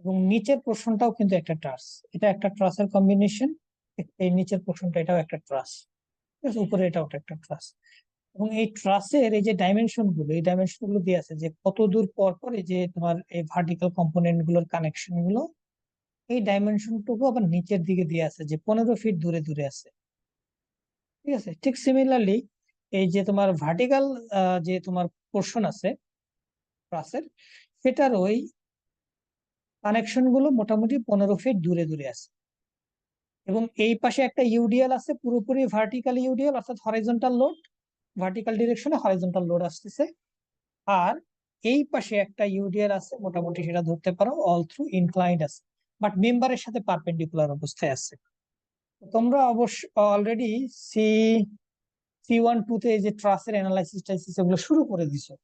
এবং নিচের পোর্শনটাও কিন্তু একটা ট্রাস, এটা একটা ট্রাসের কম্বিনেশন। এই নিচের পোর্শনটা এটাও একটা ট্রাস, ঠিক আছে, উপরে এটাও একটা ট্রাস। এবং এই ট্রাসের এই যে ডাইমেনশন গুলো, এই ডাইমেনশন গুলো দিয়ে আছে যে কত দূর পর পর এই যে তোমার এই ভার্টিক্যাল কম্পোনেন্ট গুলোর কানেকশন গুলো, এই ডাইমেনশনটুকু আবার নিচের দিকে দিয়ে আছে যে 15 ফিট দূরে দূরে আছে। ঠিক আছে, ঠিক সিমিলারলি এই যে তোমার ভার্টিক্যাল যে তোমার পোর্শন আছে ট্রাসের, সেটার ওই কানেকশন গুলো মোটামুটি 15 ফিট দূরে দূরে আছে। এবং এই পাশে একটা ইউডিএল আছে, পুরোপুরি ভার্টিক্যাল ইউডিএল, অর্থাৎ হরাইজন্টাল লোড, ভার্টিক্যাল ডিরেকশনে হরাইজন্টাল লোড আসতেছে। আর এই পাশে একটা ইউডিএল আছে, মোটামুটি সেটা ধরতে পারো অল থ্রু ইনক্লাইন্ড আছে, বাট মেম্বারের সাথে পারপেন্ডিকুলার অবস্থায় আছে। তোমরা অবশ্য অলরেডি সি C1-2 তে এই যে ট্রাসের অ্যানালাইসিস টাইসিস এগুলো শুরু করে দিছো।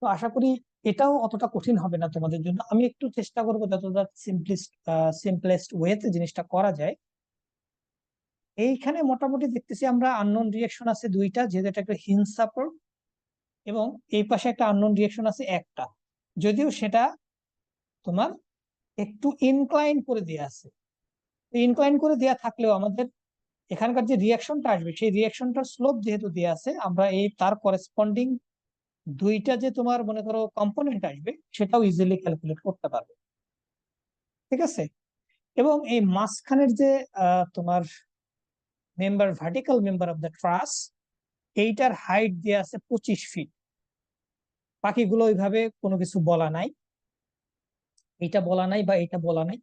তো আশা করি এটাও অতটা কঠিন হবে না তোমাদের জন্য। আমি একটু চেষ্টা করবো যতটা সিম্পলেস্ট ওয়েতে জিনিসটা করা যায়। এইখানে মোটামুটি দেখতেছি আমরা আননোন রিঅ্যাকশন আছে দুইটা, যেহেতু এটা একটা হিঞ্জ সাপোর্ট, এবং এই পাশে একটা আননোন রিঅ্যাকশন আছে একটা, যদিও সেটা তোমার একটু ইনক্লাইন করে দেয়া আছে। ইনক্লাইন করে দেয়া থাকলেও আমাদের এখানকার যে রিঅ্যাকশনটা আসবে, সেই রিঅ্যাকশনটার স্লোপ যেহেতু দেয়া আছে, আমরা এই তার করেসপন্ডিং দুইটা যে তোমার মনে করো কম্পোনেন্ট আসবে, সেটাও ইজিলি ক্যালকুলেট করতে পারবে। ঠিক আছে, এবং এই মাঝখানের যে তোমার member, vertical member of the truss, এইটার হাইট দেয়া আছে 25 ফিট। বাকিগুলো ওইভাবে কোনো কিছু বলা নাই, এইটা বলা নাই বা এইটা বলা নাই।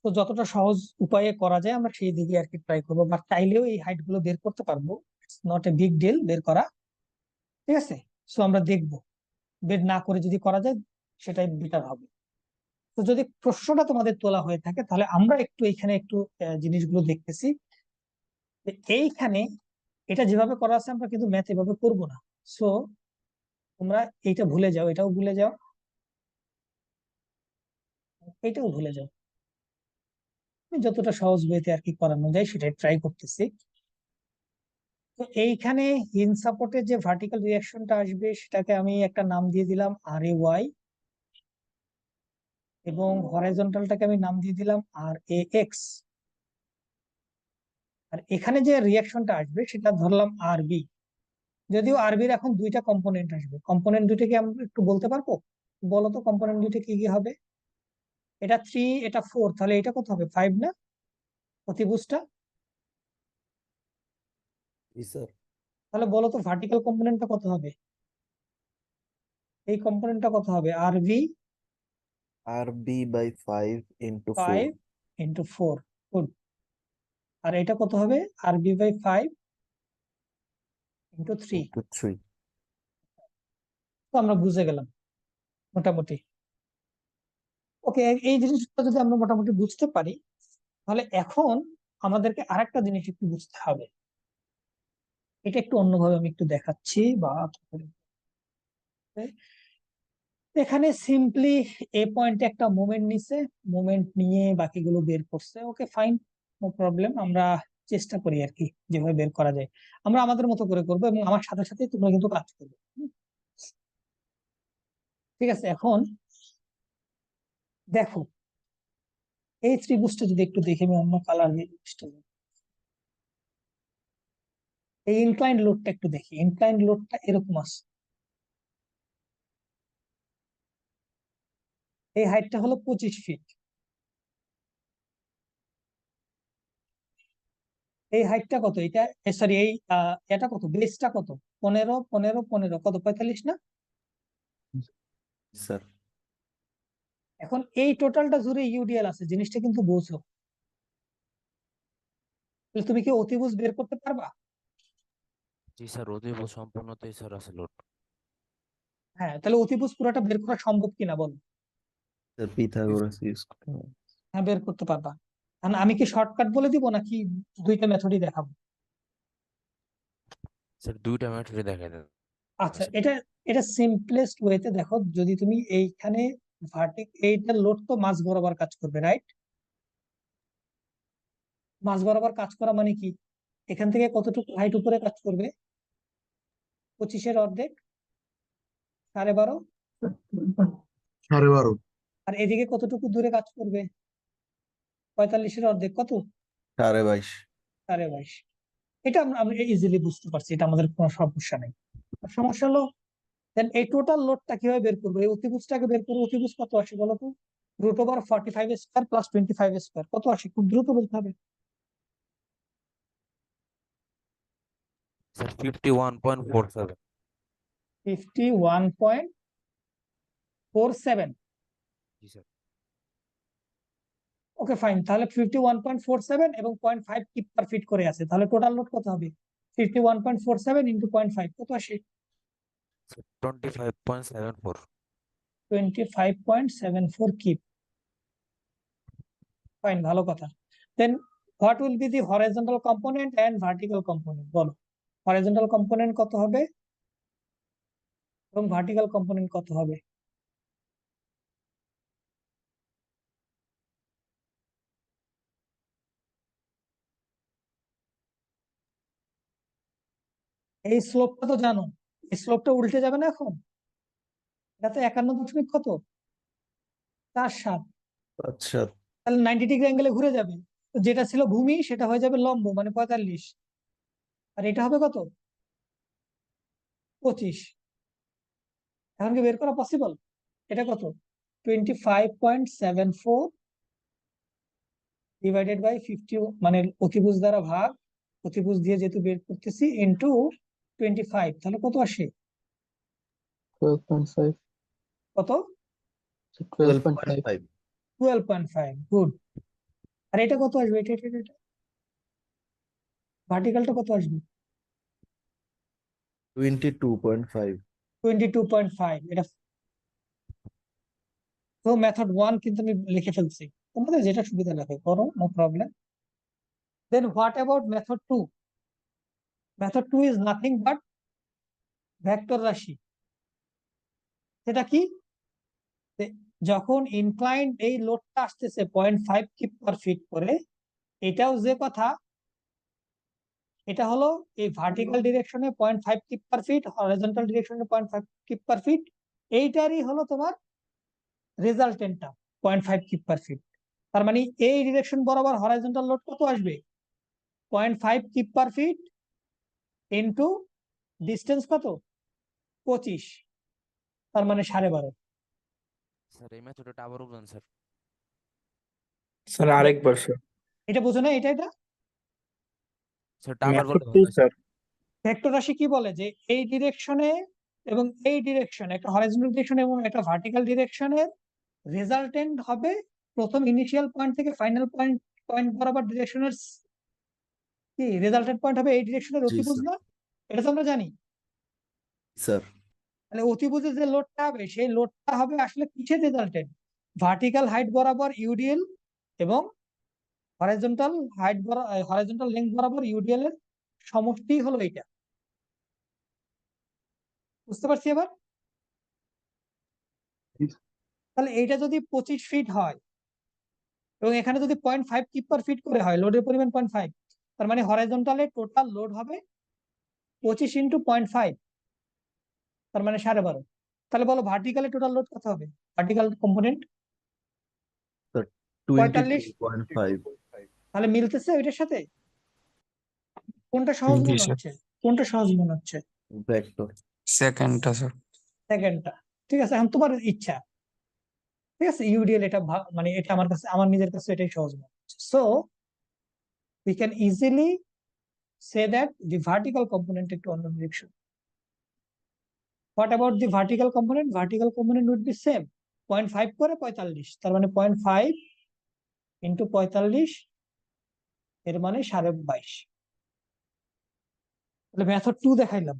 তো যতটা সহজ উপায়ে করা যায় আমরা সেই দিকে আর কি ট্রাই করবো, বা চাইলেও এই হাইট গুলো বের করতে পারবো, it's not a big deal বের করা। ঠিক আছে, সো আমরা দেখবো বের না করে যদি করা যায় সেটাই বেটার হবে। তো যদি প্রশ্নটা তোমাদের তোলা হয়ে থাকে, তাহলে আমরা একটু এইখানে একটু জিনিসগুলো দেখতেছি। এইখানে এটা যেভাবে করা আছে আমরা কিন্তু ম্যাথ এভাবে করবো না। সো তোমরা এইটা ভুলে যাও, এটাও ভুলে যাও, এটাও ভুলে যাও। আমি যতটা সহজ ওয়েতে আর কি করানো যায় সেটাই ট্রাই করতেছি। তো এইখানে হিন সাপোর্টের যে ভার্টিক্যাল রিয়াকশনটা আসবে, সেটাকে আমি একটা নাম দিয়ে দিলাম RAY, এবং হরাইজন্টালটাকে আমি নাম দিয়ে দিলাম RAX। আর এখানে যে রিয়াকশনটা আসবে সেটা ধরলাম RB। যদিও আরবির এখন দুইটা কম্পোনেন্ট আসবে, কম্পোনেন্ট দুইটা কি আমরা একটু বলতে পারবো? বলো তো কম্পোনেন্ট দুইটা কি কি হবে? এটা 3, এটা 4, তাহলে এটা কত হবে? 5 না অতিভুজটা? জি স্যার। তাহলে বলো তো ভার্টিক্যাল কম্পোনেন্টটা কত হবে? এই কম্পোনেন্টটা কত হবে? RV RB/5 into 4 5 into 4। Good. আর এটা কত হবে? RB/5 into 3। into 3। তো আমরা বুঝে গেলাম মোটামুটি। ওকে, এই জিনিসটা যদি আমরা মোটামুটি বুঝতে পারি, তাহলে এখন আমাদেরকে আরেকটা জিনিস একটু বুঝতে হবে। এটা একটু অন্যভাবে আমি একটু দেখাচ্ছি, বা এখানে সিম্পলি এ পয়েন্টে একটা মোমেন্ট নিছে, মোমেন্ট নিয়ে বাকিগুলো বের করছে। Okay fine, no problem. আমরা চেষ্টা করি আর কি যেভাবে বের করা যায়, আমরা আমাদের মতো করে করবো, এবং আমার সাথে সাথে তোমরা কিন্তু কাজ করবে। ঠিক আছে, এখন দেখো এই ত্রিভুজটা যদি একটু দেখে, আমি অন্য কালার দিয়ে জিনিসটা এই ইনক্লাইন্ড লোডটা একটু দেখি। ইনক্লাইন্ড লোডটা এরকম আছে, এই হাইটটা হলো 25 ফিট। এই হাইটটা কত? এটা সরি, এই এটা কত? বেসটা কত? 15 15 15 কত? 45 না? স্যার। এখন এই টোটালটা জুড়ে ইউডিএল আছে, জিনিসটা কিন্তু বোঝো। তাহলে তুমি কি অতিভুজ বের করতে পারবা? জি স্যার, অধিভুজ সম্পূর্ণতাই স্যার আছে লোড। হ্যাঁ, তাহলে অতিভুজ পুরোটা বের করা সম্ভব কিনা বলো? স্যার পিথাগোরাস ইউজ করতে হবে। হ্যাঁ, বের করতে পারবা। কারণ আমি কি শর্টকাট বলে দিব নাকি দুইটা মেথডই দেখাবো? স্যার দুইটা মেথডে দেখা দেন আচ্ছা, স্যার। এটা এটা সিম্পলেস্ট ওয়েতে দেখো। যদি তুমি এইখানে এইটা লোড তো মাঝ বরাবর কাজ করবে, রাইট? মাঝ বরাবর কাজ করা মানে কি? এখান থেকে কতটুকু হাইট উপরে কাজ করবে? 25-এর অর্ধেক, 12.5। 12.5। আর এদিকে কতটুকু দূরে কাজ করবে? 45-এর অর্ধেক কত? 22.5 22.5। এটা আমরা ইজিলি বুঝতে পারছি, এটা আমাদের কোনো সমস্যা নেই। আর সমস্যা হলো দেন এই টোটাল লোডটা কিভাবে বের করবো? এই অতিভুজটাকে বের করবো। অতিভুজ কত আসে বলো তো? √45² প্লাস 25² কত আসে? খুব দ্রুত বলতে হবে। স্যার 51.47। 51.47। জি স্যার। ওকে ফাইন, তাহলে 51.47 এবং 0.5 কিপ পার ফিট করে আছে, তাহলে টোটাল লোড কত হবে? 51.47 ইন্টু 0.5 কত আসে? 25.74। 25.74 কিপ। ফাইন, ভালো কথা। Then what will be the horizontal component and vertical component? বলো, হরাইজন্টাল কম্পোনেন্ট কত হবে এবং ভার্টিক্যাল কম্পোনেন্ট কত হবে? এই স্লোপটা তো জানো, এই স্লোপটা উল্টে যাবে না এখন? এটা তো 51 কত, 4-7। আচ্ছা তাহলে 90 ডিগ্রি অ্যাঙ্গেলে ঘুরে যাবে। তো যেটা ছিল ভূমি সেটা হয়ে যাবে লম্ব, মানে 45। আর এটা হবে কত? 25। এখন কি বের করা পসিবল? এটা কত? 25.74 ডিভাইডেড বাই 50, মানে অতিভুজ দ্বারা ভাগ, অতিভুজ দিয়ে যেহেতু বের করতেছি, ইন্টু 25, তাহলে কত আসে? 12.5. কত? 12.5. 12.5 12.5। গুড। আর এটা কত আসবে? এটা ভার্টিক্যালটা কত আসবে? 22.5 22.5। এটা তো মেথড 1 কিন্তু আমি লিখে ফেলছি, তোমাদের যেটা সুবিধা লাগে করো, no problem. Then what about method 2? Method 2 is nothing but vector রাশি। সেটা কি? যে যখন ইনক্লাইন্ড এই লোডটা আসতেছে 0.5 কিপ পার ফিট করে, এটাও যে কথা, এটা হলো এই ভার্টিক্যাল ডিরেকশনে 0.5 কিপ পার ফিট, হরাইজন্টাল ডিরেকশনে 0.5 কিপ পার ফিট, এইটারই হলো তোমার রেজাল্টেন্টটা 0.5 কিপ পার ফিট। তার মানে এই ডিরেকশন বরাবর হরাইজন্টাল লোড কত আসবে? 0.5 kip per fit into distance কত? 25, তার মানে 12.5। স্যার এই মেথডটা আবার বলুন স্যার। স্যার আরেকবার স্যার। এটা বোঝো না? এটা স্যার এটা আবার মেথড বলতে টু হবে স্যার। স্যার। ভেক্টর রাশি কি বলে যে এই ডিরেকশনে এবং এই ডিরেকশন, একটা হরাইজন্টাল ডিরেকশন এবং একটা ভার্টিক্যাল ডিরেকশনের রেজাল্টেন্ট হবে প্রথম ইনিশিয়াল পয়েন্ট থেকে ফাইনাল পয়েন্ট পয়েন্ট বরাবর ডিরেকশনের কি রেজাল্টেন্ট পয়েন্ট হবে এই ডিরেকশনের জি অতিভুজ স্যার না? এটা তো আমরা জানি। স্যার তাহলে অতিভুজে যে লোডটা হবে সেই লোডটা হবে আসলে কিসের রেজাল্টেন্ট? ভার্টিক্যাল হাইট বরাবর ইউডিএল এবং হরাইজন্টাল হাইট হরাইজন্টাল লেন্থ বরাবর ইউডিএল এর সমষ্টি হলো এইটা। বুঝতে পারছি এবার? তাহলে এইটা যদি 25 ফিট হয় এবং এখানে যদি 0.5 কিপ পার ফিট করে হয়, লোডের পরিমাণ 0.5, তার মানে হরাইজন্টালে টোটাল লোড হবে 25 ইন্টু 0.5, তার মানে 12.5। তাহলে বলো ভার্টিক্যালে টোটাল লোড কত হবে? Vertical component 45। 22.5 তাহলে মিলতেছে ওইটার সাথে? কোনটা সহজ জি মনে স্যার। হচ্ছে? কোনটা সহজ মনে হচ্ছে? ভেক্টর সেকেন্ডটা স্যার। সেকেন্ডটা। ঠিক আছে, এখন তোমার ইচ্ছা। ঠিক আছে, ইউডিএল এটা মানে এটা আমার কাছে, আমার নিজের কাছে এটাই সহজ মনে হচ্ছে। So we can easily say that the vertical component একটু অন্য direction. What about the vertical component? Vertical component would be same, 0.5 করে 45, তার মানে 0.5 ইন্টু 45, এর মানে 22.5। তাহলে মেথড 2 দেখাইলাম।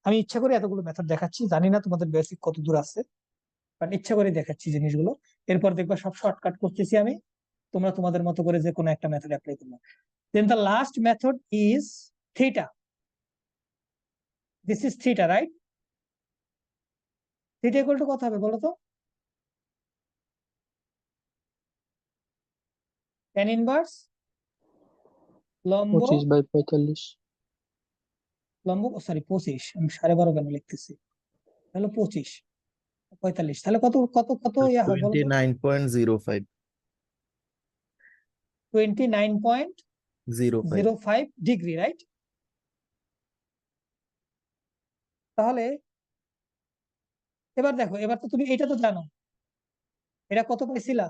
আমি ইচ্ছা করে এতগুলো মেথড দেখাচ্ছি, জানি না তোমাদের বেসিক কত দূর আছে, বাট ইচ্ছা করে দেখাচ্ছি জিনিসগুলো। এরপর দেখবা সব শর্টকাট করতেছি আমি, তোমরা তোমাদের মতো করে যে কোনো একটা মেথড অ্যাপ্লাই করবে। Then the last method is theta. This is theta, right? Theta equal to কত হবে বলো তো? tan ইনভার্স লম্ব, 25/45. লম্ব সরি 25, আমি 12.5 কেন লিখতেছি? হলো 25, 45, তাহলে কত কত কত ইয়া হয় বলো তো? 29.05. 29.05 ডিগ্রি, রাইট? তাহলে এবার দেখো, এবার তো তুমি এটা তো জানো, এটা কত পাইছিলা?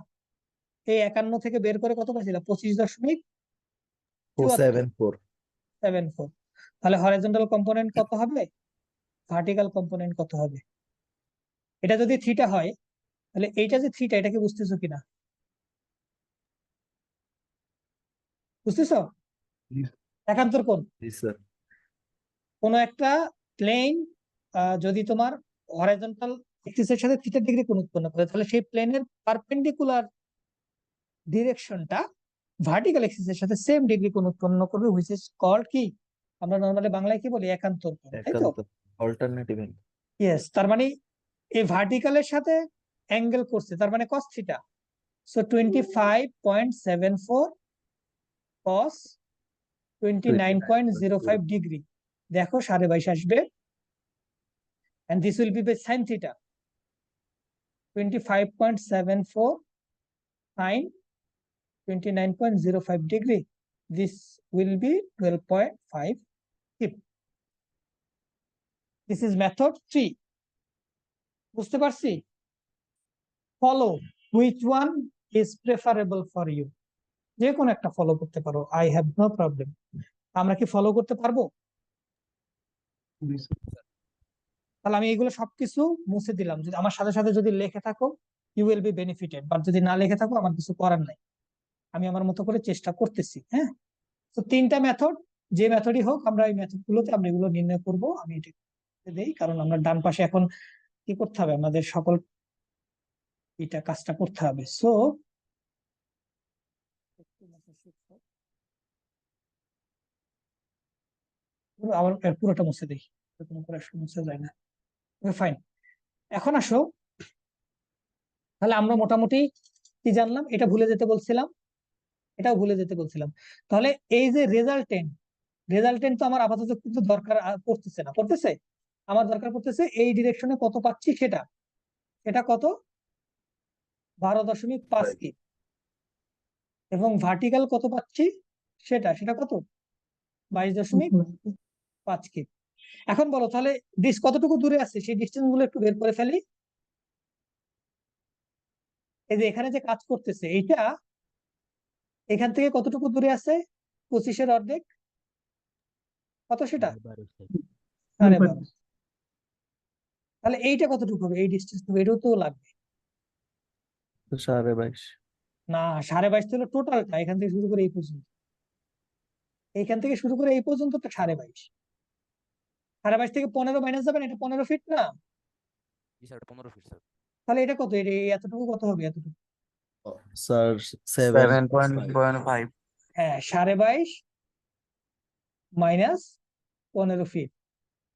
এই 51 থেকে বের করে কত পাইছিলা? 25.74 474. তাহলে হরাইজন্টাল কম্পোনেন্ট কত হবে, ভার্টিক্যাল কম্পোনেন্ট কত হবে? এটা যদি থিটা হয়, তাহলে এইটা যে থিটা, এটাকে বুঝতেছো কিনা? বুঝতেছো? একান্তর কোণ। জি স্যার। কোন একটা প্লেন যদি তোমার হরাইজন্টাল এক্সিসের সাথে থিটা ডিগ্রি কোণ উৎপন্ন করে, তাহলে সেই প্লেনের পারপেন্ডিকুলার ডিরেকশনটা ভার্টিক্যাল এক্সিসের সাথে সেম ডিগ্রি কোণ উৎপন্ন করবে, হুইচ ইজ কল্ড কি, আমরা নরমালি বাংলায় কি বলি, একান্তর কোণ, তাই তো? একান্ত অল্টারনেটিভ অ্যাঙ্গেল। ইয়েস, তার মানে এই ভার্টিক্যালের সাথে অ্যাঙ্গেল করছে, তার মানে cos theta. So 25.74 cos 29.05 degree. দেখো 22.5 আসবে, and this will be by sin theta. 25.74 sin 29.05 degree. This will be 12.5 kip. This is method 3. বুঝতে পারছি? Follow which one is preferable for you. যে কোনো একটা ফলো করতে পারো, I have no problem. আমরা কি ফলো করতে পারবো? তাহলে আমি এগুলো সবকিছু মুছে দিলাম, যদি আমার সাথে সাথে যদি লেখে থাকো, you will be benefited, but যদি না লেখে থাকো আমার কিছু করার নাই, আমি আমার মতো করে চেষ্টা করতেছি। হ্যাঁ, তো 3টা মেথড, যে মেথডই হোক, আমরা এই মেথড গুলোতে আমরা এগুলো নির্ণয় করব। আমি এটা দেই, কারণ আমরা ডান পাশে এখন কি করতে হবে, আমাদের সকল এটা কাজটা করতে হবে। সো আবার পুরোটা মুছে দিই, কোনো করে মুছে যায় না। ফাইন, এখন আসো, তাহলে আমরা মোটামুটি কি জানলাম? এটা ভুলে যেতে বলছিলাম, এটাও ভুলে যেতে বলছিলাম। তাহলে এই যে রেজাল্টেন্ট তো আমার আপাতত কিন্তু দরকার পড়তেছে না, পড়তেছে? আমার দরকার পড়তেছে এই ডিরেকশনে কত পাচ্ছি সেটা, এটা কত, 12.5 কি, এবং ভার্টিক্যাল কত পাচ্ছি সেটা, সেটা কত, 22.5 কি। এখন বলো তাহলে কতটুকু দূরে আছে, সেই ডিস্টেন্স গুলো একটু বের করে ফেলি। এই যে এখানে যে কাজ করতেছে এইটা, এখান থেকে কতটুকু দূরে আছে, 25-এর অর্ধেক, কত সেটা, 12.5। তাহলে এইটা কতটুকু হবে, এই ডিস্টেন্স, এটাও তো লাগবে। 22.5। না, 22.5 হলো টোটালটা, এখান থেকে শুরু করে এই পর্যন্ত, এইখান থেকে শুরু করে এই পর্যন্ত তো 22.5। 22.5 থেকে 15 মাইনাস যাবেন, এটা 15 ফিট না? জি স্যার, 15 ফিট স্যার। তাহলে এটা কত, এতটুকু কত হবে, এতটুকু? স্যার 7.5. হ্যাঁ, 22.5 মাইনাস 15 ফিট,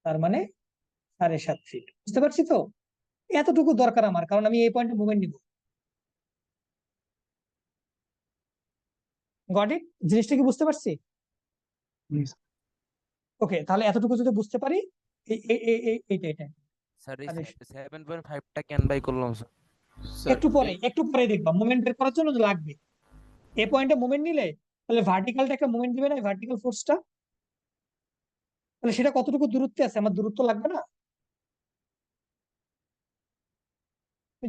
তার মানে 7.5 ফিট। বুঝতে পারছি তো? এতটুকু দরকার আমার, কারণ আমি এই পয়েন্টে মুভমেন্ট নিব। Got it? জিনিসটা কি বুঝতে পারছি? ওকে, তাহলে এতটুকু যদি বুঝতে পারি, এইটা স্যার এই আরে 7.5টা কেন বাই করলাম স্যার? একটু পরে দেখবা, মুভমেন্ট বের করার জন্য লাগবে। এই পয়েন্টে মুভমেন্ট নিলে তাহলে ভার্টিক্যালটা একটা মুভমেন্ট দিবে না, ভার্টিক্যাল ফোর্সটা, তাহলে সেটা কতটুকু দূরত্বে আছে, আমার দূরত্ব লাগবে না?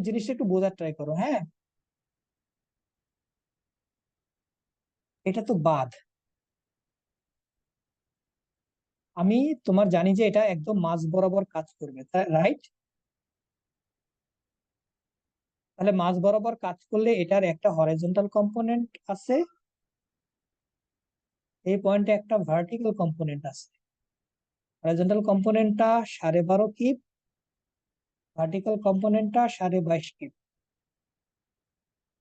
জিনিসটা একটু বোঝার ট্রাই করো। হ্যাঁ, এটা তো বাদ, আমি তোমার জানি যে এটা একদম মাঝ বরাবর কাজ করবে, রাইট? তাহলে মাঝ বরাবর কাজ করলে এটার একটা হরাইজন্টাল কম্পোনেন্ট আছে, এই পয়েন্টে একটা ভার্টিক্যাল কম্পোনেন্ট আছে। হরাইজন্টাল কম্পোনেন্টটা 12.5 কিপ, ভার্টিক্যাল কম্পোনেন্টটা 22.5 কিপ।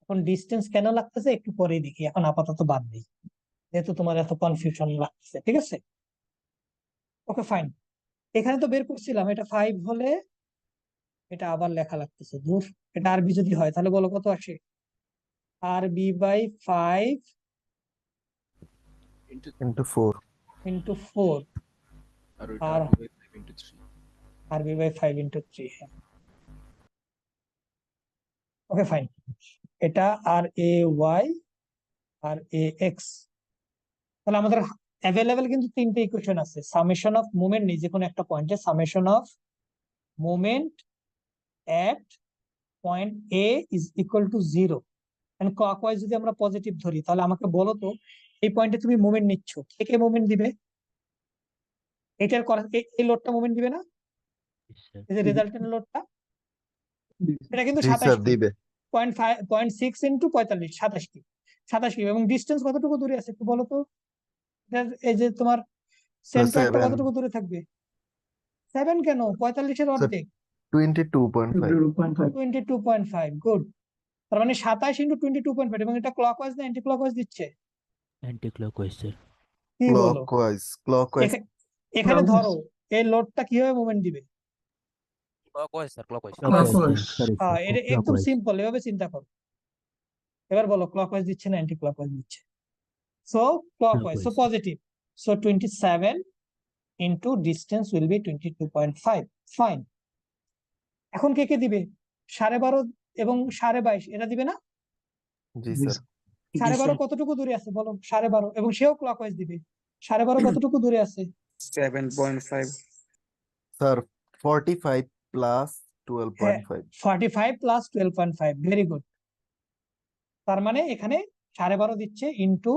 এখন ডিস্টেন্স কেন লাগতেছে একটু পরেই দেখি, এখন আপাতত বাদ দিই, যেহেতু তোমার এত কনফিউশন লাগতেছে। ঠিক আছে, ওকে ফাইন। এখানে তো বের করছিলাম, এটা 5 হলে এটা আবার লেখা লাগতেছে, দূর। এটা আরবি যদি হয় তাহলে বলো কত আসে, আরবি বাই 5 into 4. ইন্টু 4, আর আরবি বাই 5 ইন্টু 3। হ্যাঁ, ওকে ফাইন, এটা আর A Y R A x. তাহলে আমাদের অ্যাভেলেবেল কিন্তু তিনটে ইকুয়েশন আছে। সামেশন অফ মোমেন্ট নেই যে কোনো একটা পয়েন্টে, summation of moment at point A is equal to 0 and clockwise যদি আমরা পজিটিভ ধরি, তাহলে আমাকে বলো তো এই পয়েন্টে তুমি মোমেন্ট নিচ্ছ, কে কে মোমেন্ট দিবে? এটার এই লোডটা মোমেন্ট দিবে না? এই যে রেজাল্টেন্ট লোডটা, এটা কিন্তু জি স্যার 27 দিবে। 0.6 ইন্টু 45, 27 কি, এবং ডিস্টেন্স কতটুকু দূরে আছে একটু বলো তো? এই যে তোমার সেন্টারটা 7 কতটুকু দূরে থাকবে? 7 কেন, 45-এর অর্ধেক, 22.5 22.5। গুড। তার মানে 27 ইন্টু 22.5, এবং এটা ক্লকওয়াইজ না অ্যান্টি ক্লকওয়াইজ দিচ্ছে? Anti clockwise sir. কি বলো? ক্লকওয়াইজ এখানে ধরো এই লোডটা কিভাবে মুভমেন্ট দিবে? Clockwise sir, clockwise. এটা একদম সিম্পল, এভাবে চিন্তা করো। এবার বলো ক্লকওয়াইজ দিচ্ছে না অ্যান্টি ক্লকওয়াইজ দিচ্ছে? So clockwise, so positive. So 27 into distance will be 22.5। Fine. এখন কে কে দিবে? 12.5 এবং 22.5 এটা দিবে না? জি স্যার 12.5 কতটুকু দূরে আছে বলো? 12.5, এবং সেও ক্লকওয়াইজ দিবে। 12.5 কতটুকু দূরে আছে? 7.5 স্যার 45 প্লাস হ্যাঁ, 12.5 45 প্লাস 12.5। Very good. তার মানে এখানে 12.5 দিচ্ছে ইন্টু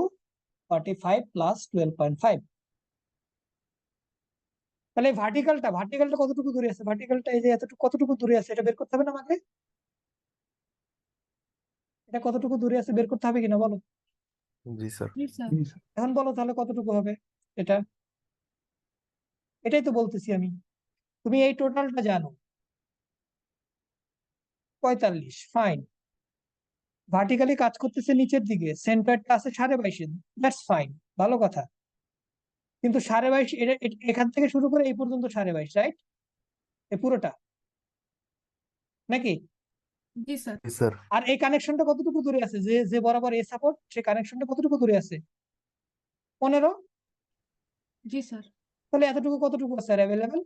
45 প্লাস 12.5। তাহলে ভার্টিক্যালটা কতটুকু দূরে আছে? ভার্টিক্যালটা এই যে এতটুকু, কতটুকু দূরে আছে এটা বের করতে হবে না আমাকে? এটা কতটুকু দূরে আছে বের করতে হবে কিনা বলো? জি স্যার এখন বলো তাহলে কতটুকু হবে এটা? এটাই তো বলতেছি আমি। তুমি এই টোটালটা জানো 45, ফাইন। ভার্টিক্যালি কাজ করতেছে নিচের দিকে, সেন্টারটা আছে 22.5, দ্যাটস ফাইন, ভালো কথা। কিন্তু 22.5 এখান থেকে শুরু করে এই পর্যন্ত 22.5, রাইট? এই পুরোটা নাকি? জি স্যার। জি স্যার আর এই কানেকশনটা কতটুকু দূরে আছে? যে যে বরাবর এ সাপোর্ট, সেই কানেকশনটা কতটুকু দূরে আছে? 15। জি স্যার। তাহলে এতটুকু কতটুকু আছে available?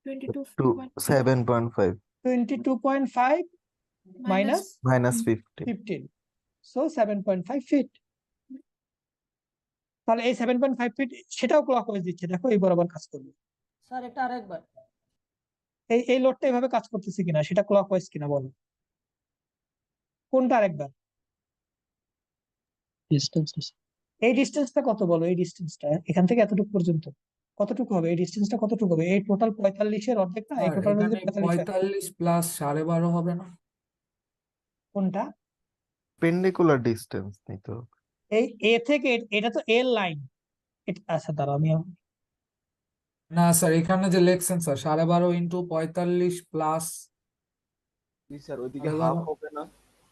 22.5 7.5 22.5 minus minus 50 15, so 7.5 feet. তাহলে এই 7.5 ফিট সেটাও ক্লকওয়াইজ দিচ্ছে, দেখো এই বরাবর কাজ করবে। স্যার এটা আরেকবার। এই লোডটা এভাবে কাজ করতেছে কিনা, সেটা ক্লকওয়াইজ কিনা বলো? কোনটা আরেকবার? ডিস্টেন্স এই ডিস্টেন্সটা কত বলো? এই ডিস্টেন্সটা এখান থেকে এতটুকু পর্যন্ত কতটুকু হবে? এই ডিস্টেন্সটা কতটুকু হবে? এই টোটাল 45-এর অর্ধেক না? এই আর টোটাল যদি এখানে 45 হয়, 45 প্লাস 12.5 হবে না? কোনটা? পেন্ডিকুলার ডিস্টেন্স নিতে হবে। এই এ থেকে এটা তো এর লাইন। আচ্ছা দাঁড়াও, আমি না স্যার, এখানে যে লেখছেন স্যার 12.5 ইন্টু 45 প্লাস স্যার ওইদিকে 12.5 হাফ হবে না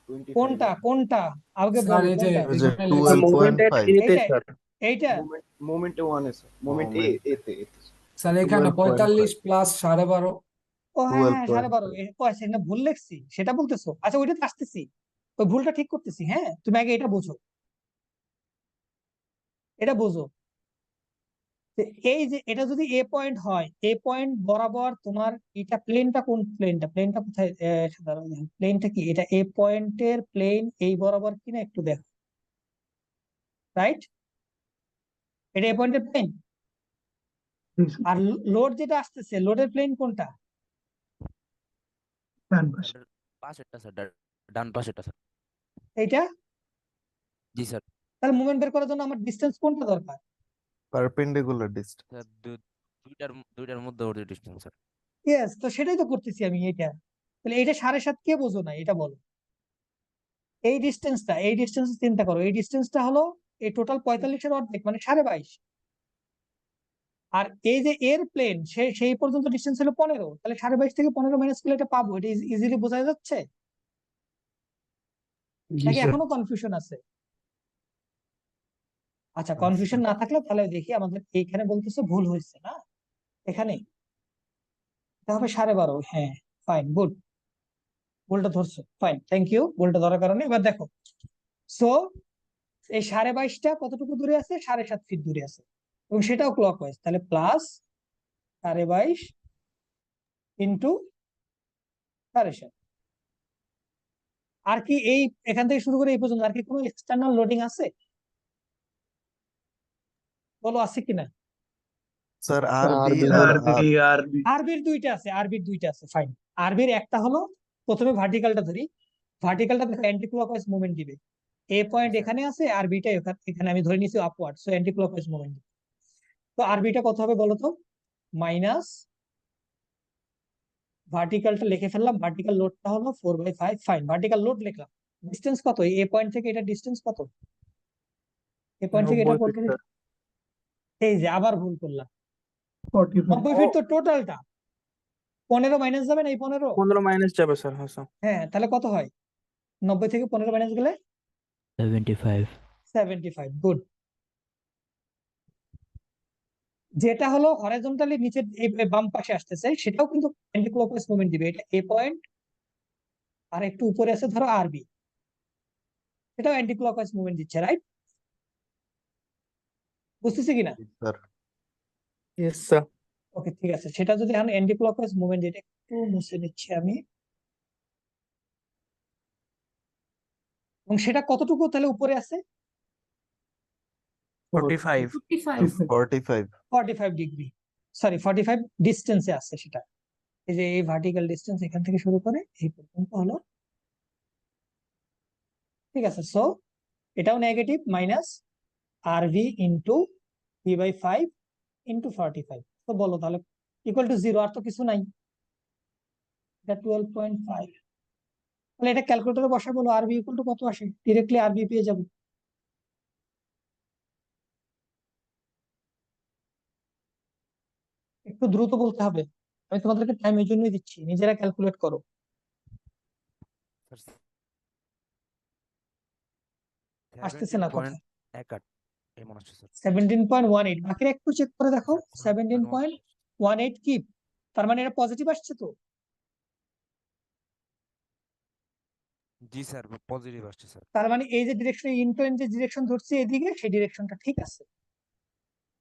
25 কোনটা কোনটা আগে স্যার বলো এই যে কোনটা? ওই যে এখানে লেখছেন 12.5 এইটা এইটা মোমেন্টে 1 আছে মোমেন্ট এতে স্যার এখানে 45 প্লাস 12.5 ও হ্যাঁ হ্যাঁ 12.5। 12.5 ও আচ্ছা, এটা ভুল লেখছি সেটা বলতেছো? আচ্ছা ওইটা তো আসতেছি, ওই ভুলটা ঠিক করতেছি। হ্যাঁ, তুমি আগে এটা বোঝো, এটা বোঝো যে এই যে এটা যদি এ পয়েন্ট হয়, এ পয়েন্ট বরাবর তোমার এটা প্লেনটা, কোন প্লেনটা? প্লেনটা কোথায়? প্লেনটা কি এটা? এ পয়েন্টের প্লেন এই বরাবর কিনা একটু দেখো, রাইট? এটা এ পয়েন্টের প্লেন। আর লোড যেটা আসতেছে, লোডের প্লেন কোনটা? পাশেরটা স্যার, ডান পাশেরটা স্যার। এইটা। জি স্যার। তাহলে মুভমেন্ট বের করার জন্য আমার ডিস্টেন্স কোনটা দরকার? পারপেন্ডিকুলার ডিস্টেন্স স্যার দুইটার মধ্যবর্তী ডিস্টেন্স স্যার। ইয়েস, তো সেটাই তো করতেছি আমি। এটা তাহলে এটা 7.5 কে বোঝো না এটা বলো? এই ডিস্টেন্স চিন্তা করো, এই ডিস্টেন্সটা হলো এই টোটাল 45-এর অর্ধেক, মানে 22.5। আর এই যে এর প্লেন সেই পর্যন্ত ডিস্টেন্স হলো 15, তাহলে 22.5 থেকে 15 মাইনাস করলে এটা পাবো। এটা ইজিলি বোঝা যাচ্ছে নাকি এখনো কনফিউশন আছে? আচ্ছা, কনফিউশন না থাকলে তাহলে দেখি আমাদের এইখানে বলতেছে ভুল হয়েছে না, এখানে এটা হবে 12.5। হ্যাঁ, ফাইন, গুড, ভুলটা ধরছো, ফাইন, থ্যাংক ইউ ভুলটা ধরার কারণে। এবার দেখো, সো এই 22.5টা কতটুকু দূরে আছে? 7.5 ফিট দূরে আছে, এবং সেটাও ক্লকওয়াইজ। তাহলে প্লাস 22.5 ইন্টু 7.5। আর কি এই এখান থেকে শুরু করে এই পর্যন্ত আর কি কোনো এক্সটার্নাল লোডিং আছে? বলো আছে কিনা? স্যার RB আরবির দুইটা আছে ফাইন। আরবির একটা হলো, প্রথমে ভার্টিক্যালটা ধরি, ভার্টিক্যালটা দেখো অ্যান্টি ক্লকওয়াইজ মুভমেন্ট দিবে। এ পয়েন্ট এখানে আছে, আরবিটা এখানে আমি ধরে নিয়েছি upward, so anti clockwise movement দিবে। তো আরবিটা কত হবে বলো তো? মাইনাস ভার্টিক্যালটা লিখে ফেললাম, ভার্টিক্যাল লোডটা হলো 4/5, ফাইন, ভার্টিক্যাল লোড লিখলাম। ডিস্টেন্স কত এ পয়েন্ট থেকে, এটা ডিস্টেন্স কত এ পয়েন্ট থেকে এটা 90 পর্যন্ত? feet, এই যে আবার ভুল করলাম, 90 ফিট তো টোটালটা, 15 মাইনাস যাবে না এই 15? 15 মাইনাস যাবে স্যার, হ্যাঁ স্যার। হ্যাঁ, তাহলে কত হয়? 90 থেকে 15 মাইনাস গেলে 75 75, গুড। যেটা হলো হরাইজন্টালি নিচের এই বাম পাশে আসতেছে, সেটাও কিন্তু অ্যান্টি ক্লকওয়াইজ মুভমেন্ট দিবে। এটা এ পয়েন্ট, আর একটু উপরে আছে ধরো আরবি, সেটাও অ্যান্টি ক্লকওয়াইজ মুভমেন্ট দিচ্ছে, রাইট? বুঝতেছি কিনা? স্যার। Yes sir. ওকে, ঠিক আছে। সেটা যদি এখন অ্যান্টি ক্লকওয়াইজ মুভমেন্ট, এটা একটু মুছে নিচ্ছি আমি। এবং সেটা কতটুকু তাহলে উপরে আছে? 45 55 45 45 ডিগ্রি, সরি 45 ডিস্টেন্সে আছে সেটা। এই যে এই ভার্টিক্যাল ডিস্টেন্স এখান থেকে শুরু করে এই পর্যন্ত হলো, ঠিক আছে। সো এটাও negative, minus RV into p/5 into 45। তো বলো তাহলে ইকুয়াল টু 0, আর তো কিছু নাই, এটা 12.5। তাহলে এটা ক্যালকুলেটরে বসা, বলো আরবি ইকুয়াল টু কত আসে? ডিরেক্টলি আরবি পেয়ে যাবো। একটু দ্রুত বলতে হবে, আমি তোমাদেরকে টাইম এই জন্যই দিচ্ছি, নিজেরা ক্যালকুলেট করো। আসতেছে না কথা। 17.18 এমন আসছে স্যার। 17.18, বাকিরা একটু চেক করে দেখো। 17.18 17.18 কি? তার মানে এটা পজিটিভ আসছে তো? জি স্যার, পজিটিভ আসছে স্যার। তার মানে এই যে ডিরেকশন, ইনক্লাইন যে ডিরেকশন ধরছে এদিকে, সেই ডিরেকশনটা ঠিক আছে।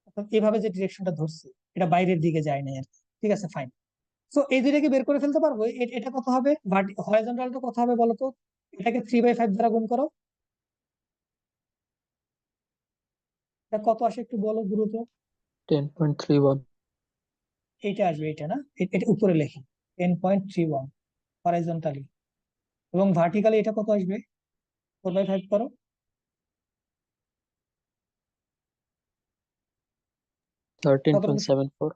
অর্থাৎ এভাবে যে ডিরেকশনটা ধরছে এটা বাইরের দিকে যায় না আর কি। ঠিক আছে, ফাইন। সো এই দুইটাকে বের করে ফেলতে পারবো। এটা কত হবে? হরাইজন্টালটা কত হবে বলো তো? এটাকে 3/5 দ্বারা গুণ করো, এটা কত আসে একটু বলো দ্রুত। 10.31 এইটা আসবে, এটা না, এটা উপরে লেখি 10.31 হরাইজন্টালি, এবং ভার্টিক্যালি এটা কত আসবে? 4/5 করো, 13.74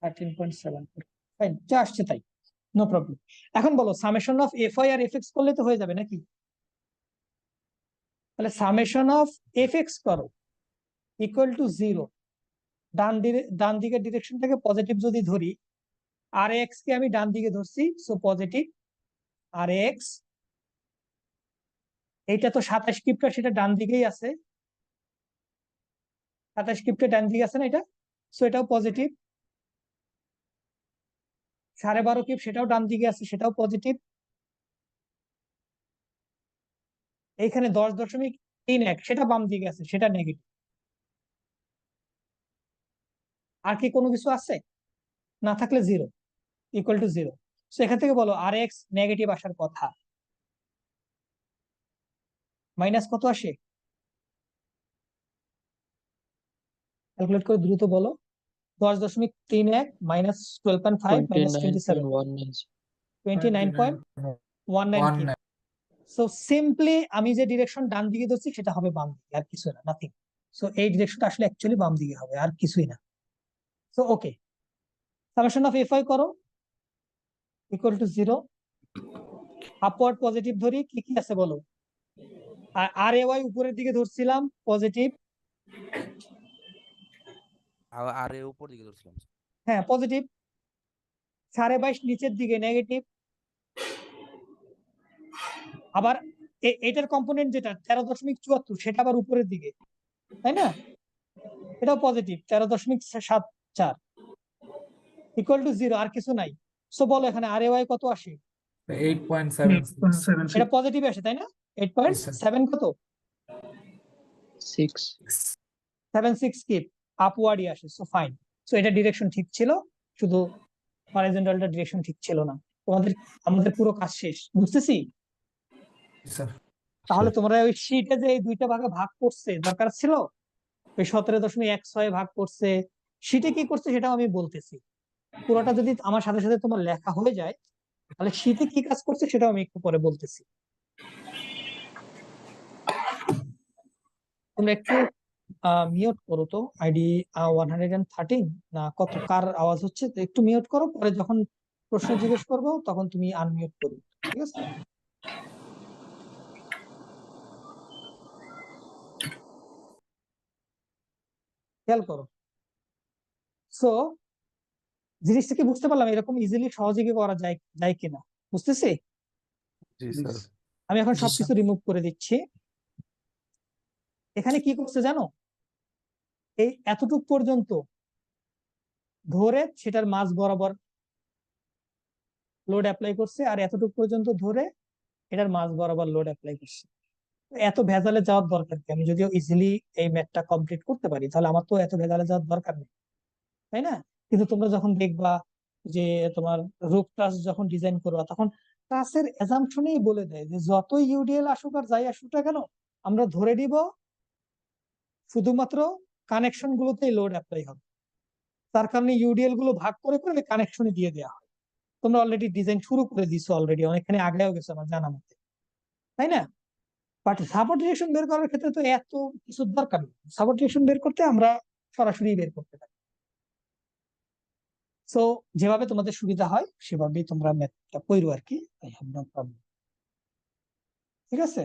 13.74, ফাইন, যা আসছে তাই, নো প্রবলেম। এখন বলো সামেশন অফ Fy আর Fx করলে তো হয়ে যাবে নাকি? তাহলে সামেশন অফ Fx করো ইকুয়াল টু 0, ডান দিকের ডিরেকশনটাকে পজিটিভ যদি ধরি, আর এক্স কে আমি ডান দিকে ধরছি, সো পজিটিভ আর এক্স। এইটা তো 27 কিপটা, সেটা ডান দিকেই আছে, 27 কিপটা ডান দিকে আছে না এটা, সো এটাও পজিটিভ। 12.5 কিপ সেটাও ডান দিকে আছে, সেটাও পজিটিভ। এইখানে 10.31 সেটা বাম দিকে আছে, সেটা নেগেটিভ। আর কি কোনো কিছু আছে? না থাকলে 0, ইকুয়াল টু 0। সো এখান থেকে বলো আর এক্স নেগেটিভ আসার কথা, মাইনাস কত আসে? ক্যালকুলেট করে দ্রুত বলো। 10.31 মাইনাস 12.5 মাইনাস 27, 29.19 কি? 19 সো সিম্পলি আমি যে ডিরেকশন ডান দিকে ধরছি সেটা হবে বাম দিকে, আর কিছু না, নাথিং। সো এই ডিরেকশনটা আসলে অ্যাকচুয়ালি বাম দিকে হবে, আর কিছুই না। So okay, summation of Fy করো ইকুয়াল টু 0, আপওয়ার্ড পজিটিভ ধরি, কি কি আছে বলো। আর ওয়াই উপরের দিকে ধরছিলাম পজিটিভ, আর এর উপর দিকে ধরছিলাম স্যার। হ্যাঁ পজিটিভ। 22.5 নিচের দিকে নেগেটিভ। আবার এটার কম্পোনেন্ট যেটা 13.74 সেটা আবার উপরের দিকে, তাই না? এটাও পজিটিভ 13.74, ইকুয়াল টু 0, আর কিছু নাই। সো বলো এখানে আর ওয়াই কত আসে? 8.76 এটা পজিটিভ আসে, তাই না? 8.7 কত? 76 কি আপওয়ার্ডই আসে, সো ফাইন। সো এটা ডিরেকশন ঠিক ছিল, শুধু হরাইজন্টালটা ডিরেকশন ঠিক ছিল না। আমাদের পুরো কাজ শেষ, বুঝতেছি? স্যার তাহলে তোমরা ওই শীটে যে এই দুইটা ভাগে ভাগ করছে দরকার ছিল, ওই 17.16 ভাগ করছে, শীটে কি করছে সেটাও আমি বলতেছি। পুরোটা যদি আমার সাথে সাথে তোমার লেখা হয়ে যায়, তাহলে শীটে কি কাজ করছে সেটাও আমি একটু পরে বলতেছি। তোমরা একটু মিউট করো তো, আইডি 113 না কত, কার আওয়াজ হচ্ছে, তো একটু মিউট করো, পরে যখন প্রশ্ন জিজ্ঞেস করবো তখন তুমি আনমিউট করবে, ঠিক আছে? খেয়াল করো। সো জিনিসটা কি বুঝতে পারলাম, এরকম ইজিলি সহজে কি করা যায় যায় কিনা বুঝতেছি। জি স্যার। আমি এখন জি, সবকিছু রিমুভ করে দিচ্ছি। এখানে কি করছে জানো, এই এতটুক পর্যন্ত ধরে সেটার মাঝ বরাবর লোড অ্যাপ্লাই করছে, আর এতটুকু পর্যন্ত ধরে এটার মাঝ বরাবর লোড অ্যাপ্লাই করছে। এত ভেজালে যাওয়ার দরকার কি, আমি যদিও ইজিলি এই ম্যাথটা কমপ্লিট করতে পারি, তাহলে আমার তো এত ভেজালে যাওয়ার দরকার নেই, তাই না? কিন্তু তোমরা যখন দেখবা যে তোমার রুট ট্রাস যখন ডিজাইন করবা, তখন ট্রাসের অ্যাজাম্পশনেই বলে দেয় যে যতই ইউডিএল আসুক আর যাই আসুক না কেন, আমরা ধরে নিব শুধুমাত্র কানেকশন গুলোতেই লোড অ্যাপ্লাই হবে। তার কারণে ইউডিএল গুলো ভাগ করে করে কানেকশনে দিয়ে দেওয়া হয়। তোমরা অলরেডি ডিজাইন শুরু করে দিছো, অলরেডি অনেকখানি আগেও গেছো আমার জানা মতে, তাই না? বাট সাপোর্ট ডিরেকশন বের করার ক্ষেত্রে তো এত কিছু দরকার নেই। সাপোর্ট ডিরেকশন বের করতে আমরা সরাসরি বের করতে পারি। সো যেভাবে তোমাদের সুবিধা হয় সেভাবেই তোমরা ম্যাথটা কইরো আর কি, আই হ্যাভ নো প্রবলেম। ঠিক আছে,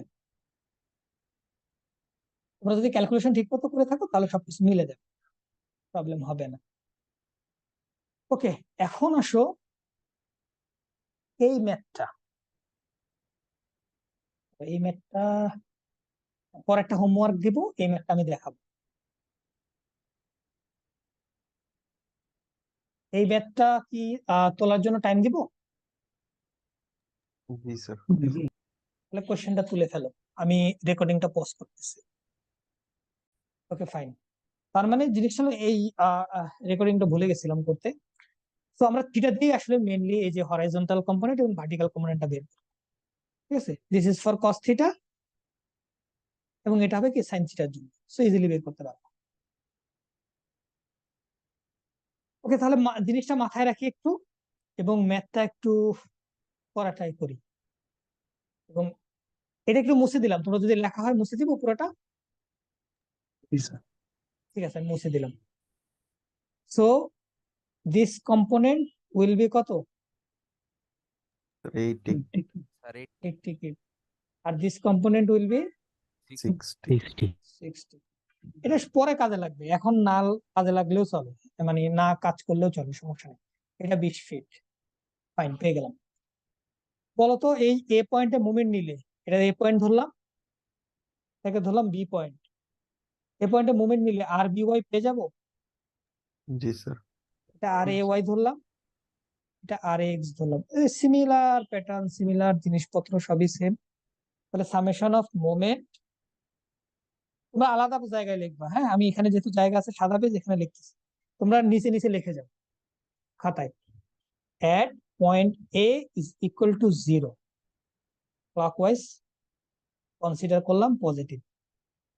তোমরা যদি ক্যালকুলেশন ঠিক মতো করে থাকো তাহলে সবকিছু মিলে যাবে, প্রবলেম হবে না। ওকে, এখন আসো এই ম্যাথটা, এই ম্যাথটা পর একটা হোমওয়ার্ক দিব, এই ম্যাথটা আমি দেখাবো। এই ম্যাথটা কি তোলার জন্য টাইম দিব? জি স্যার। তাহলে কোশ্চেনটা তুলে ফেলো, আমি রেকর্ডিংটা পজ করতেছি। Okay fine. তার মানে জিনিসটা হলো এই রেকর্ডিংটা ভুলে গেছিলাম করতে। তো আমরা থিটা দিয়ে আসলে মেইনলি এই যে হরাইজন্টাল কম্পোনেন্ট এবং ভার্টিক্যাল কম্পোনেন্টটা বের করব। ঠিক আছে, this is for cos theta, এবং এটা হবে কি সাইন থিটার জন্য। সো ইজিলি বের করতে পারবো। ওকে, তাহলে জিনিসটা মাথায় রাখি একটু, এবং ম্যাথটা একটু করা ট্রাই করি। এবং এটা একটু মুছে দিলাম, তোমরা যদি লেখা হয় মুছে দিব পুরোটা। ঠিক আছে, আমি মুছে দিলাম। So this component will be কত? 80, স্যার 80, আর দিস কম্পোনেন্ট উইল বি 60, 60। এটা পরে কাজে লাগবে, এখন না কাজে লাগলেও চলে, মানে না কাজ করলেও চলে, সমস্যা নেই। এটা 20 ফিট। ফাইন, পেয়ে গেলাম। বলতো এই এ পয়েন্টে মুভমেন্ট নিলে, এটা এ পয়েন্ট ধরলাম, এটাকে ধরলাম বি পয়েন্ট, এ পয়েন্টে মুভমেন্ট নিলে আর বি ওয়াই পেয়ে যাবো। জি স্যার। এটা আর এ ওয়াই ধরলাম, এটা আর এক্স ধরলাম, সিমিলার প্যাটার্ন, সিমিলার জিনিসপত্র সবই সেম। তাহলে সামেশন অফ মোমেন্ট, তোমরা আলাদা জায়গায় লিখবা, হ্যাঁ আমি এখানে যেহেতু জায়গা আছে সাদা পেজ, এখানে লিখতেছি, তোমরা নিচে নিচে লিখে যাও খাতায়। at point A is equal to 0, clockwise consider করলাম পজিটিভ।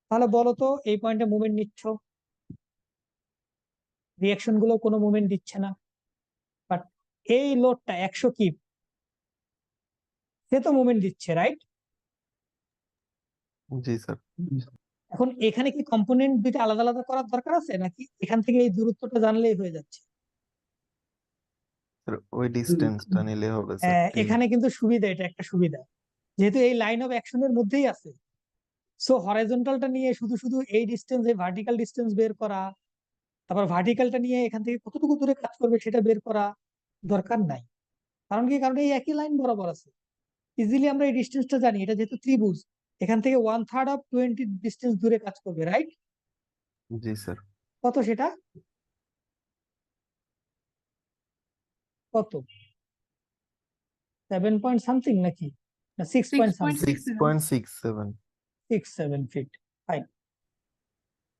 তাহলে বলো তো এই পয়েন্টে মুভমেন্ট নিচ্ছ, রিঅ্যাকশন গুলো কোনো মুভমেন্ট দিচ্ছে না, বাট এই লোডটা 100 কিপ, সে তো মুভমেন্ট দিচ্ছে, রাইট? জি স্যার। এখন এখানে কি কম্পোনেন্ট দুইটা আলাদা আলাদা করার দরকার আছে, নাকি এখান থেকে এই দূরত্বটা জানলেই হয়ে যাচ্ছে? স্যার ওই ডিস্টেন্সটা নিলে হবে স্যার। এখানে কিন্তু সুবিধা, এটা একটা সুবিধা, যেহেতু এই লাইন অফ অ্যাকশনের মধ্যেই আছে। সো হরাইজন্টালটা নিয়ে শুধু শুধু এই ডিস্টেন্স, এই ভার্টিক্যাল ডিস্টেন্স বের করা, তারপর ভার্টিক্যালটা নিয়ে এখান থেকে কতটুকু দূরে কাজ করবে সেটা বের করা দরকার নাই। কারণ কি, কারণ এই একই লাইন বরাবর আছে, ইজিলি আমরা এই ডিস্টেন্সটা জানি। এটা যেহেতু ত্রিভুজ, এখান থেকে 1/3 অফ 20 ডিস্টেন্স দূরে কাজ করবে, রাইট? জি স্যার। কত সেটা? কত? 7 পয়েন্ট সামথিং নাকি, না 6 পয়েন্ট সামথিং? 6.67। 6-7 ফিট। ফাইন।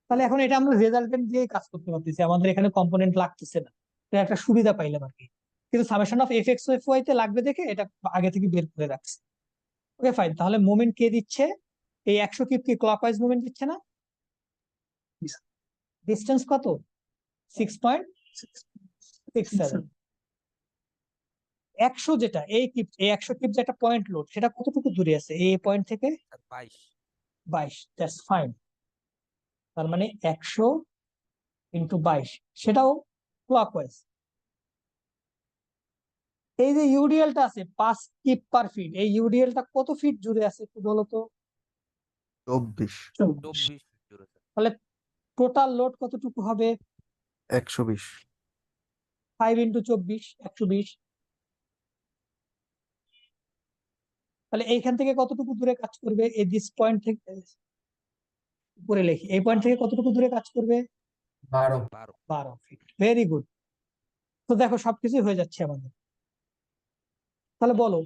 তাহলে এখন এটা আমরা রেজাল্টেন্ট দিয়ে কাজ করতে পারতেছি, আমাদের এখানে কম্পোনেন্ট লাগতেছে না, এটা একটা সুবিধা পাইলাম আর কি। কিন্তু সামেশন অফ এফ এক্স ও এফ ওয়াই তে লাগবে দেখে এটা আগে থেকে বের করে রাখছি। ওকে ফাইন, তাহলে মোমেন্ট কে দিচ্ছে? এই 100 কিপ কি ক্লকওয়াইজ মুভমেন্ট দিচ্ছে না? ডিস্টেন্স কত? 6.67। 100 যেটা এই 100 কিপ যেটা পয়েন্ট লোড, সেটা কতটুকু দূরে আছে এই পয়েন্ট থেকে? স্যার 22। 22। That's fine. তার মানে 100 ইন্টু 22, সেটাও ক্লকওয়াইজ। এই যে ইউডিএলটা আছে 5 কিপ পার ফিট, এই ইউডিএলটা কত ফিট জুড়ে আছে একটু বলো তো? 24 24 জুড়ে স্যার। তাহলে টোটাল লোড কতটুকু হবে? 120 5 ইন্টু 24, 120। তাহলে এইখান থেকে কতটুকু দূরে কাজ করবে? এই দিস পয়েন্ট থেকে উপরে লিখি, এই পয়েন্ট থেকে কতটুকু দূরে কাজ করবে? 12। 12 ফিট। Very good. তো দেখো সবকিছুই হয়ে যাচ্ছে আমাদের। তাহলে বলো,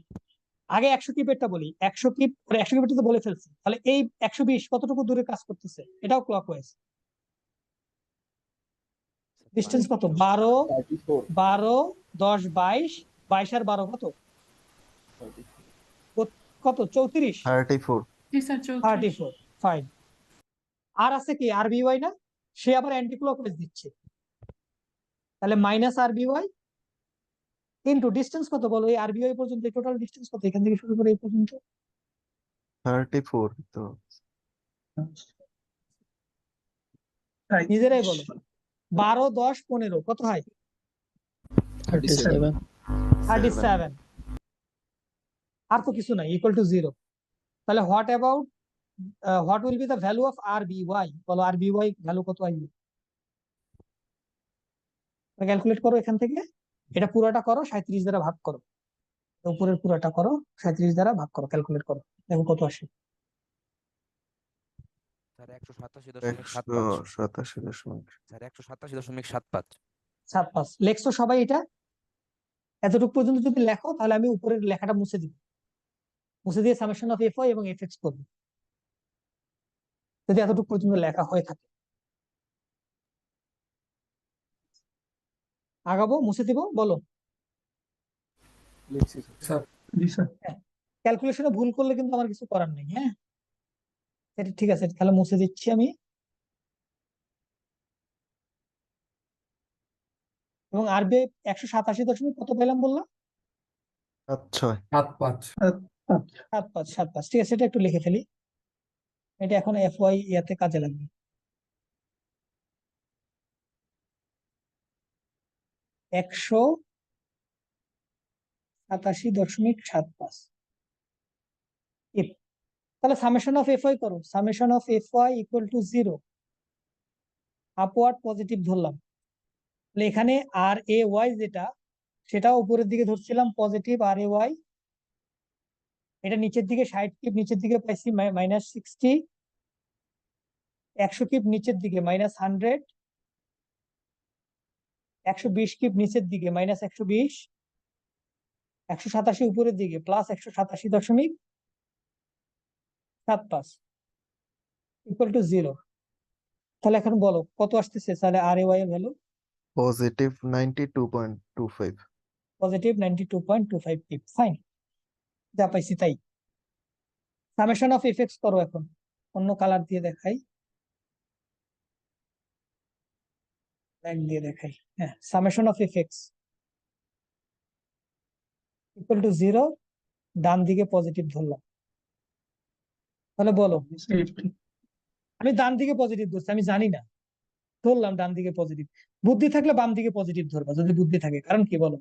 আগে 100 কিপেরটা বলি। 100 কিপ, 100 কিপেরটা তো বলে ফেলছি। তাহলে এই 120 কতটুকু দূরে কাজ করতেছে? এটাও ক্লকওয়াইজ। ডিস্টেন্স কত? 12, 12, 10, 22, 22 আর 12 কত? কত? 34। 34 জি স্যার 34। 34। ফাইন। আর আছে কি আরবিওয়াই না? সে আবার অ্যান্টি ক্লকওয়াইজ দিচ্ছে। তাহলে মাইনাস আরবিওয়াই ইনটু ডিস্টেন্স কত বলো? এই আরবিওয়াই পর্যন্ত টোটাল ডিস্টেন্স কত এখান থেকে শুরু করে এই পর্যন্ত? 34 তো নিজেরাই বলো। 12, 10, 15 কত হয়? 37. 37। আর তো কিছু নাই, ইকুয়াল টু 0। তাহলে what will be the value of RBY? বলো আরবিওয়াই ভ্যালু কত আসবে? ক্যালকুলেট করো এখান থেকে। এটা পুরোটা করো, 37 দ্বারা ভাগ করো। উপরের পুরোটা করো, 37 দ্বারা ভাগ করো, ক্যালকুলেট করো, দেখো কত আসে। স্যার 187.75। 187.75 স্যার 187.75। 7-5 লেখছো সবাই? এটা এতটুকু পর্যন্ত যদি লেখো তাহলে আমি উপরের লেখাটা মুছে দিব, মুছে দিয়ে সামেশন অফ এফ ওয়াই এবং এফ এক্স করবো, যদি এতটুকু পর্যন্ত লেখা হয়ে থাকে। আগাবো, মুছে দিব, বলো। স্যার ক্যালকুলেশনে ভুল করলে কিন্তু আমার কিছু করার নেই। হ্যাঁ, এটা ঠিক আছে, তাহলে মুছে দিচ্ছি আমি। এবং আরবিআই 187 কত পেলাম বললাম? 76 7-5। 7-5 ঠিক আছে, এটা একটু লিখে ফেলি। এটা এখন এফ ওয়াই ইয়াতে কাজে লাগবে। 187.75। তাহলে সামেশন অফ এফ ওয়াই করো। Summation of F Y equal to 0। Upward positive ধরলাম। তাহলে এখানে আর এ ওয়াই যেটা, সেটা উপরের দিকে ধরছিলাম পজিটিভ আর এ ওয়াই। এটা নিচের দিকে 60 কিপ নিচের দিকে পাইছি -60। 100 কিপ নিচের দিকে -100। 120 কিপ নিচের দিকে -120। 187 উপরের দিকে +187.75 ইকুয়াল টু 0। তাহলে এখন বলো কত আসতেছে তাহলে আর এ ওয়াই এর value? Positive 92.25 positive 92.25 keep. Fine, যা পাইছি তাই। সামেশন অফ এফেক্টস করো এখন, অন্য কালার দিয়ে দেখাই, ব্ল্যাক দিয়ে দেখাই। হ্যাঁ, summation of effects equal to 0। ডান দিকে পজিটিভ ধরলাম। তাহলে বলো, আমি ডান দিকে পজিটিভ ধরছি, আমি জানি না, ধরলাম ডান দিকে পজিটিভ। বুদ্ধি থাকলে বাম দিকে পজিটিভ ধরবা যদি বুদ্ধি থাকে, কারণ কি বলো,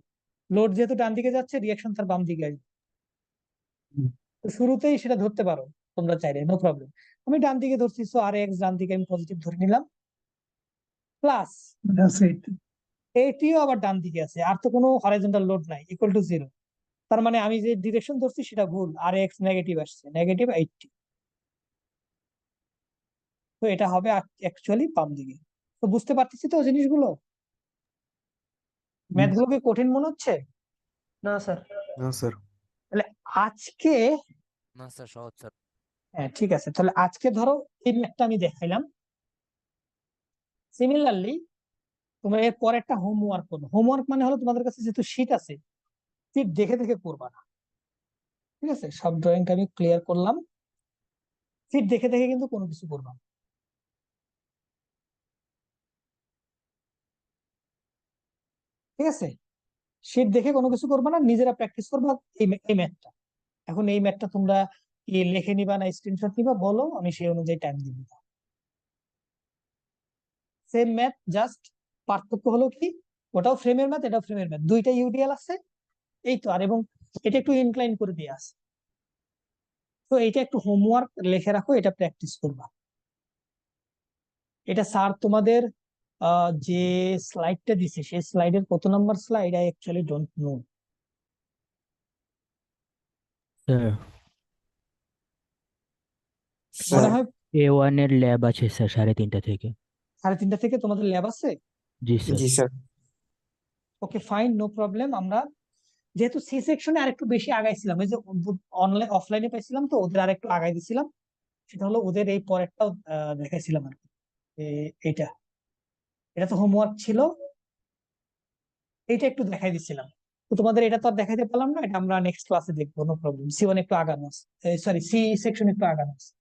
লোড যেহেতু ডান দিকে যাচ্ছে, রিয়াকশন তার বাম দিকে আসবে। তো শুরুতেই সেটা ধরতে পারো তোমরা চাইলে, নো প্রবলেম। আমি ডান দিকে ধরছি, সো আর এক্স ডান দিকে আমি পজিটিভ ধরে নিলাম, প্লাস এইটিও আবার ডান দিকে আছে, আর তো কোনো হরাইজন্টাল লোড নাই, ইকুয়াল টু 0। তার মানে আমি যে ডিরেকশন ধরছি সেটা ভুল, আর এক্স নেগেটিভ আসছে, -80। তো এটা হবে অ্যাকচুয়ালি বাম দিকে। তো বুঝতে পারতেছি তো জিনিসগুলো? ম্যাথ গুলো কি কঠিন মনে হচ্ছে? না স্যার। না স্যার তাহলে আজকে, না স্যার সহজ স্যার। হ্যাঁ ঠিক আছে, তাহলে আজকে ধরো এই ম্যাথটা আমি দেখাইলাম। সিমিলারলি তোমরা এর পর একটা হোমওয়ার্ক করবে। হোমওয়ার্ক মানে হলো তোমাদের কাছে যেহেতু শীট আছে, শীট দেখে দেখে করবা না, ঠিক আছে, সব ড্রয়িংটা আমি ক্লিয়ার করলাম। ফিট দেখে দেখে কিন্তু কোনো কিছু করবা না। ঠিক আছে, শীট দেখে কোনো কিছু করবা না, নিজেরা প্র্যাকটিস করবা এই ম্যাথটা। এখন এই ম্যাথটা তোমরা কি লিখে নিবা না স্ক্রিনশট নিবা বলো, আমি সেই অনুযায়ী টাইম দিব। সেম ম্যাথ, জাস্ট পার্থক্য হলো কি, ওটাও ফ্রেমের ম্যাথ, এটাও ফ্রেমের ম্যাথ, দুইটা ইউডিএল আছে, এই তো। আর এবং এটা একটু ইনক্লাইন করে দিয়ে আছে, তো এইটা একটু হোমওয়ার্ক লিখে রাখো, এটা প্র্যাকটিস করবা। এটা স্যার তোমাদের যে স্লাইডটা দিছে সেই স্লাইডের কত number slide I actually don't know. Sir মনে হয় A1 এর ল্যাব আছে স্যার 3:30 থেকে। 3:30 থেকে তোমাদের ল্যাব আছে। জি স্যার। জি sir okay fine, no problem. আমরা যেহেতু সি সেকশনে আরেকটু বেশি আগাইছিলাম, এই যে অনলাইন অফলাইনে পাইছিলাম, তো ওদের আরেকটু আগাই দিছিলাম। সেটা হলো ওদের এই পরেরটাও দেখাইছিলাম আর কি। এইটা এটা তো হোমওয়ার্ক ছিল, এইটা একটু দেখাই দিছিলাম। তো তোমাদের এটা তো আর দেখাইতে পারলাম না, এটা আমরা নেক্সট ক্লাসে দেখবো, নো প্রবলেম। সি1 একটু আগানো আছে, সরি সি সেকশন একটু আগানো আছে।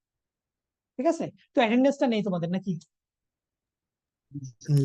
ঠিক আছে, তো অ্যাটেন্ডেন্সটা নেই তোমাদের নাকি? জি